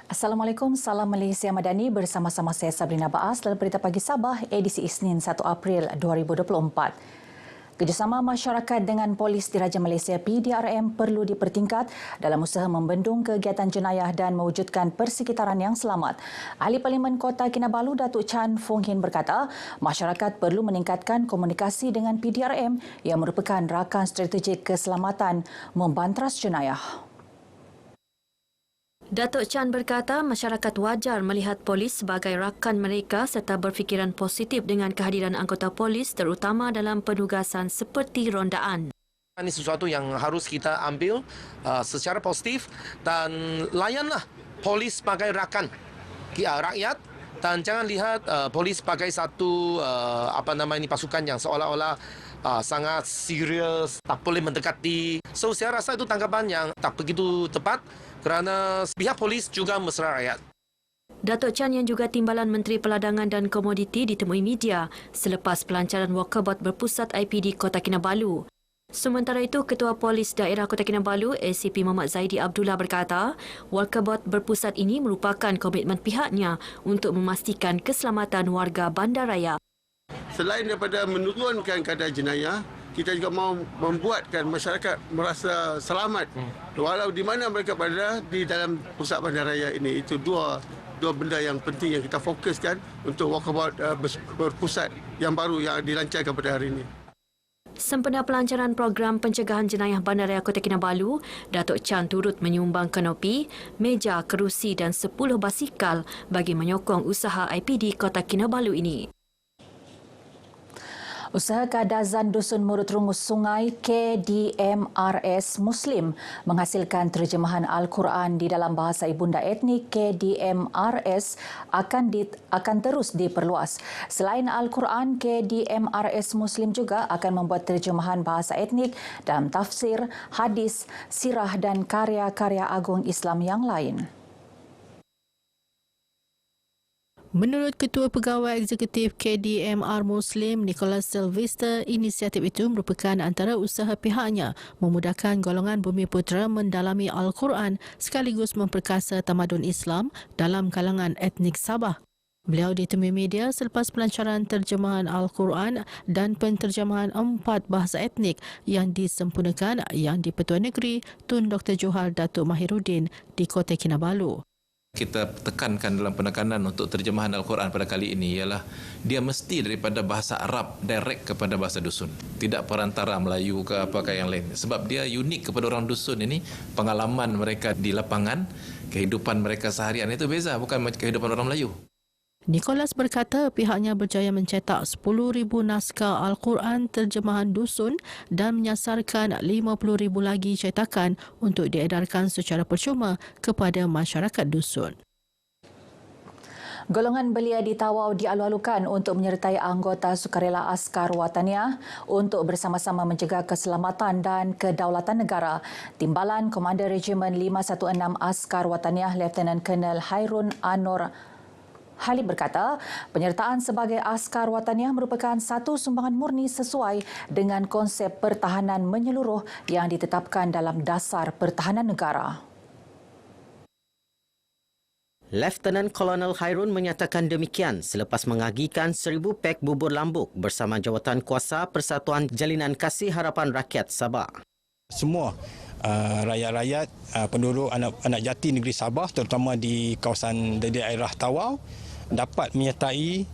Assalamualaikum, salam Malaysia Madani bersama-sama saya Sabrina Baas dalam Berita Pagi Sabah edisi Isnin 1 April 2024. Kerjasama masyarakat dengan Polis Diraja Malaysia PDRM perlu dipertingkat dalam usaha membendung kegiatan jenayah dan mewujudkan persekitaran yang selamat. Ahli Parlimen Kota Kinabalu Datuk Chan Fong Hin berkata, masyarakat perlu meningkatkan komunikasi dengan PDRM yang merupakan rakan strategik keselamatan membantras jenayah. Datuk Chan berkata masyarakat wajar melihat polis sebagai rakan mereka serta berfikiran positif dengan kehadiran anggota polis terutama dalam penugasan seperti rondaan. Ini sesuatu yang harus kita ambil secara positif dan layanlah polis sebagai rakan rakyat dan jangan lihat polis sebagai satu pasukan yang seolah-olah sangat serius, tak boleh mendekati. So saya rasa itu tanggapan yang tak begitu tepat kerana pihak polis juga mesra rakyat. Datuk Chan yang juga Timbalan Menteri Peladangan dan Komoditi ditemui media selepas pelancaran walkabout berpusat IPD Kota Kinabalu. Sementara itu, Ketua Polis Daerah Kota Kinabalu, ACP Muhammad Zaidi Abdullah berkata, walkabout berpusat ini merupakan komitmen pihaknya untuk memastikan keselamatan warga bandaraya. Selain daripada menurunkan kadar jenayah, kita juga mahu membuatkan masyarakat merasa selamat walau di mana mereka berada di dalam pusat bandaraya ini. Itu dua benda yang penting yang kita fokuskan untuk walkabout berpusat yang baru yang dilancarkan pada hari ini. Sempena pelancaran program pencegahan jenayah bandaraya Kota Kinabalu, Datuk Chan turut menyumbang kanopi, meja, kerusi dan 10 basikal bagi menyokong usaha IPD Kota Kinabalu ini. Usaha Kadazan Dusun Murut Rungus Sungai KDMRS Muslim menghasilkan terjemahan Al-Quran di dalam bahasa ibunda etnik KDMRS akan terus diperluas. Selain Al-Quran, KDMRS Muslim juga akan membuat terjemahan bahasa etnik dalam tafsir, hadis, sirah dan karya-karya agung Islam yang lain. Menurut Ketua Pegawai Eksekutif KDMR Muslim, Nicholas Sylvester, inisiatif itu merupakan antara usaha pihaknya memudahkan golongan Bumi Putera mendalami Al-Quran sekaligus memperkasa tamadun Islam dalam kalangan etnik Sabah. Beliau ditemui media selepas pelancaran terjemahan Al-Quran dan penterjemahan 4 bahasa etnik yang disempurnakan yang di-Pertuan Negeri Tun Dr. Johar Datuk Mahiruddin di Kota Kinabalu. Kita tekankan dalam penekanan untuk terjemahan Al-Quran pada kali ini ialah dia mesti daripada bahasa Arab direct kepada bahasa dusun. Tidak perantara Melayu ke apakah yang lain. Sebab dia unik kepada orang dusun ini, pengalaman mereka di lapangan, kehidupan mereka seharian itu beza, bukan macam kehidupan orang Melayu. Nicholas berkata pihaknya berjaya mencetak 10,000 naskah Al-Quran terjemahan dusun dan menyasarkan 50,000 lagi cetakan untuk diedarkan secara percuma kepada masyarakat dusun. Golongan belia di Tawau dialu-alukan untuk menyertai anggota sukarela Askar Wataniah untuk bersama-sama menjaga keselamatan dan kedaulatan negara. Timbalan Komander Regimen 516 Askar Wataniah Lieutenant Colonel Hairun Anor Halib berkata, penyertaan sebagai Askar Wataniah merupakan satu sumbangan murni sesuai dengan konsep pertahanan menyeluruh yang ditetapkan dalam Dasar Pertahanan Negara. Lieutenant Colonel Hairun menyatakan demikian selepas mengagikan 1,000 pek bubur lambuk bersama Jawatan Kuasa Persatuan Jalinan Kasih Harapan Rakyat Sabah. Semua rakyat-rakyat penduduk anak jati negeri Sabah terutama di kawasan daerah Tawau dapat menyertai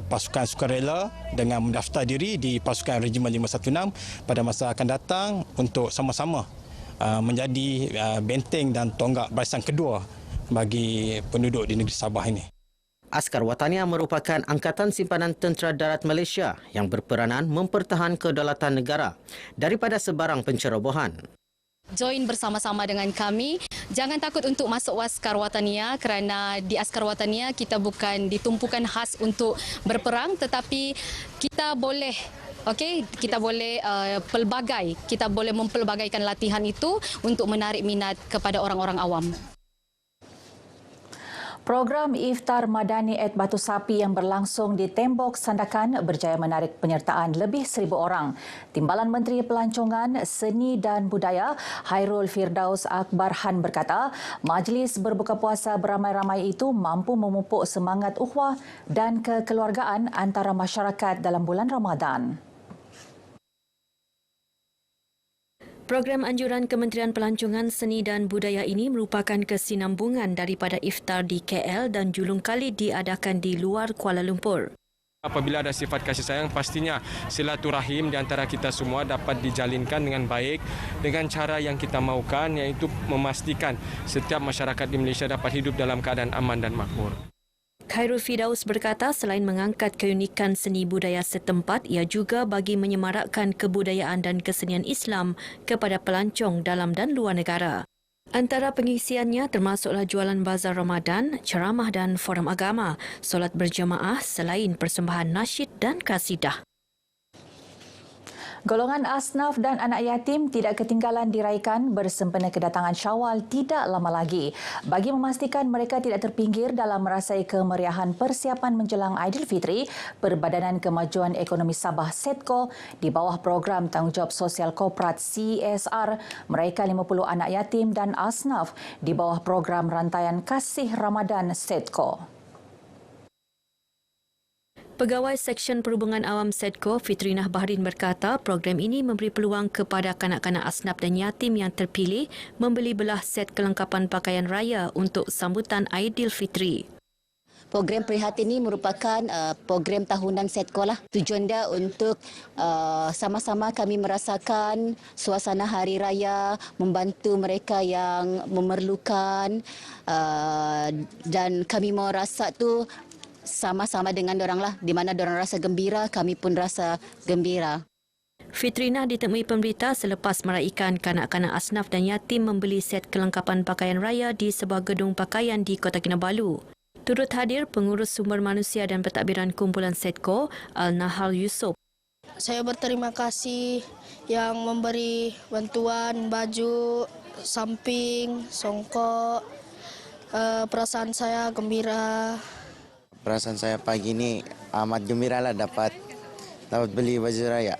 pasukan sukarela dengan mendaftar diri di pasukan Regimen 516 pada masa akan datang untuk sama-sama menjadi benteng dan tonggak barisan kedua bagi penduduk di negeri Sabah ini. Askar Wataniah merupakan angkatan simpanan Tentera Darat Malaysia yang berperanan mempertahankan kedaulatan negara daripada sebarang pencerobohan. Join bersama-sama dengan kami. Jangan takut untuk masuk Askar Wataniah kerana di Askar Wataniah kita bukan ditumpukan khas untuk berperang tetapi kita boleh kita boleh pelbagai, kita boleh mempelbagaikan latihan itu untuk menarik minat kepada orang-orang awam. Program Iftar Madani at Batu Sapi yang berlangsung di Tembok Sandakan berjaya menarik penyertaan lebih 1,000 orang. Timbalan Menteri Pelancongan, Seni dan Budaya Hairul Firdaus Akbarhan berkata, majlis berbuka puasa beramai-ramai itu mampu memupuk semangat ukhuwah dan kekeluargaan antara masyarakat dalam bulan Ramadan. Program anjuran Kementerian Pelancongan, Seni dan Budaya ini merupakan kesinambungan daripada iftar di KL dan julung kali diadakan di luar Kuala Lumpur. Apabila ada sifat kasih sayang, pastinya silaturahim di antara kita semua dapat dijalinkan dengan baik dengan cara yang kita mahukan, iaitu memastikan setiap masyarakat di Malaysia dapat hidup dalam keadaan aman dan makmur. Hairul Firdaus berkata selain mengangkat keunikan seni budaya setempat, ia juga bagi menyemarakkan kebudayaan dan kesenian Islam kepada pelancong dalam dan luar negara. Antara pengisiannya termasuklah jualan bazar Ramadan, ceramah dan forum agama, solat berjemaah selain persembahan nasyid dan kasidah. Golongan asnaf dan anak yatim tidak ketinggalan diraikan bersempena kedatangan Syawal tidak lama lagi. Bagi memastikan mereka tidak terpinggir dalam merasai kemeriahan persiapan menjelang Aidilfitri, Perbadanan Kemajuan Ekonomi Sabah SEDCO di bawah program Tanggungjawab Sosial Korporat CSR meraikan 50 anak yatim dan asnaf di bawah program Rantaian Kasih Ramadan SEDCO. Pegawai Seksyen Perhubungan Awam SEDCO, Fitrinah Bahrin berkata program ini memberi peluang kepada kanak-kanak asnaf dan yatim yang terpilih membeli belah set kelengkapan pakaian raya untuk sambutan Aidilfitri. Program Prihatin ini merupakan program tahunan SEDCO lah. Tujuan dia untuk sama-sama kami merasakan suasana hari raya, membantu mereka yang memerlukan dan kami mau rasa tu sama-sama dengan dorang lah. Di mana dorang rasa gembira, kami pun rasa gembira. Fitrinah ditemui pemberita selepas meraikan kanak-kanak asnaf dan yatim membeli set kelengkapan pakaian raya di sebuah gedung pakaian di Kota Kinabalu. Turut hadir Pengurus Sumber Manusia dan Pentadbiran Kumpulan SEDCO, Al-Nahal Yusof. Saya berterima kasih yang memberi bantuan baju, samping, songkok. Perasaan saya gembira. Perasaan saya pagi ini amat gembira lah dapat beli baju raya.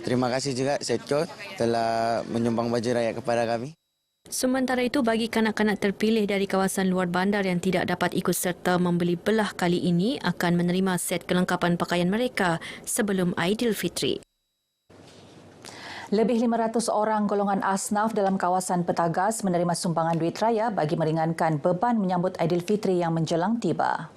Terima kasih juga SEDCO telah menyumbang baju raya kepada kami. Sementara itu, bagi kanak-kanak terpilih dari kawasan luar bandar yang tidak dapat ikut serta membeli belah kali ini akan menerima set kelengkapan pakaian mereka sebelum Aidilfitri. Lebih 500 orang golongan asnaf dalam kawasan Petagas menerima sumbangan duit raya bagi meringankan beban menyambut Aidilfitri yang menjelang tiba.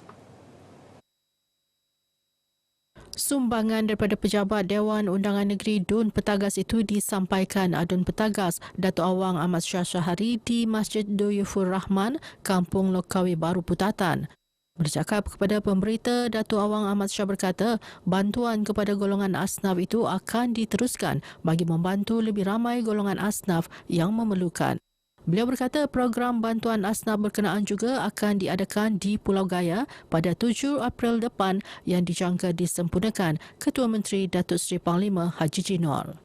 Sumbangan daripada Pejabat Dewan Undangan Negeri Dun Petagas itu disampaikan Adun Petagas, Datuk Awang Ahmad Shah Syahari di Masjid Duyufur Rahman, Kampung Lokawi Baru Putatan. Bercakap kepada pemberita, Datuk Awang Ahmad Shah berkata bantuan kepada golongan asnaf itu akan diteruskan bagi membantu lebih ramai golongan asnaf yang memerlukan. Beliau berkata program bantuan asnaf berkenaan juga akan diadakan di Pulau Gaya pada 7 April depan yang dijangka disempurnakan Ketua Menteri Datuk Seri Panglima Haji Jinor.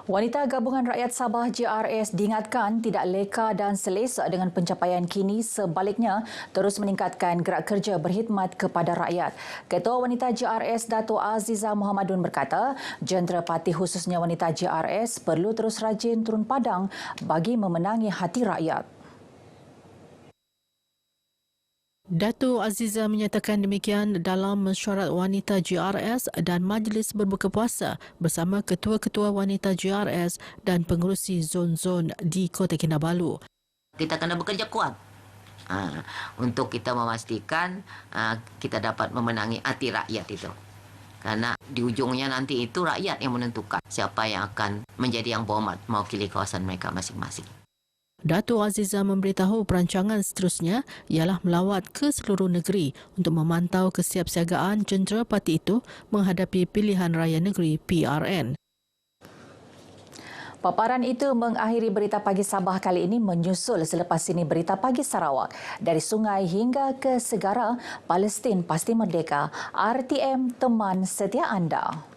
Wanita Gabungan Rakyat Sabah GRS diingatkan tidak leka dan selesa dengan pencapaian kini, sebaliknya terus meningkatkan gerak kerja berkhidmat kepada rakyat. Ketua Wanita GRS Dato' Aziza Muhammadun berkata, jentera parti khususnya wanita GRS perlu terus rajin turun padang bagi memenangi hati rakyat. Dato' Aziza menyatakan demikian dalam mesyuarat wanita GRS dan majlis berbuka puasa bersama ketua-ketua wanita GRS dan pengerusi zon-zon di Kota Kinabalu. Kita kena bekerja kuat untuk kita memastikan kita dapat memenangi hati rakyat itu. Karena di ujungnya nanti itu rakyat yang menentukan siapa yang akan menjadi yang berhormat mewakili kawasan mereka masing-masing. Dato' Aziza memberitahu perancangan seterusnya ialah melawat ke seluruh negeri untuk memantau kesiapsiagaan jentera parti itu menghadapi pilihan raya negeri PRN. Paparan itu mengakhiri Berita Pagi Sabah kali ini, menyusul selepas ini Berita Pagi Sarawak. Dari sungai hingga ke segara, Palestin pasti merdeka. RTM teman setia anda.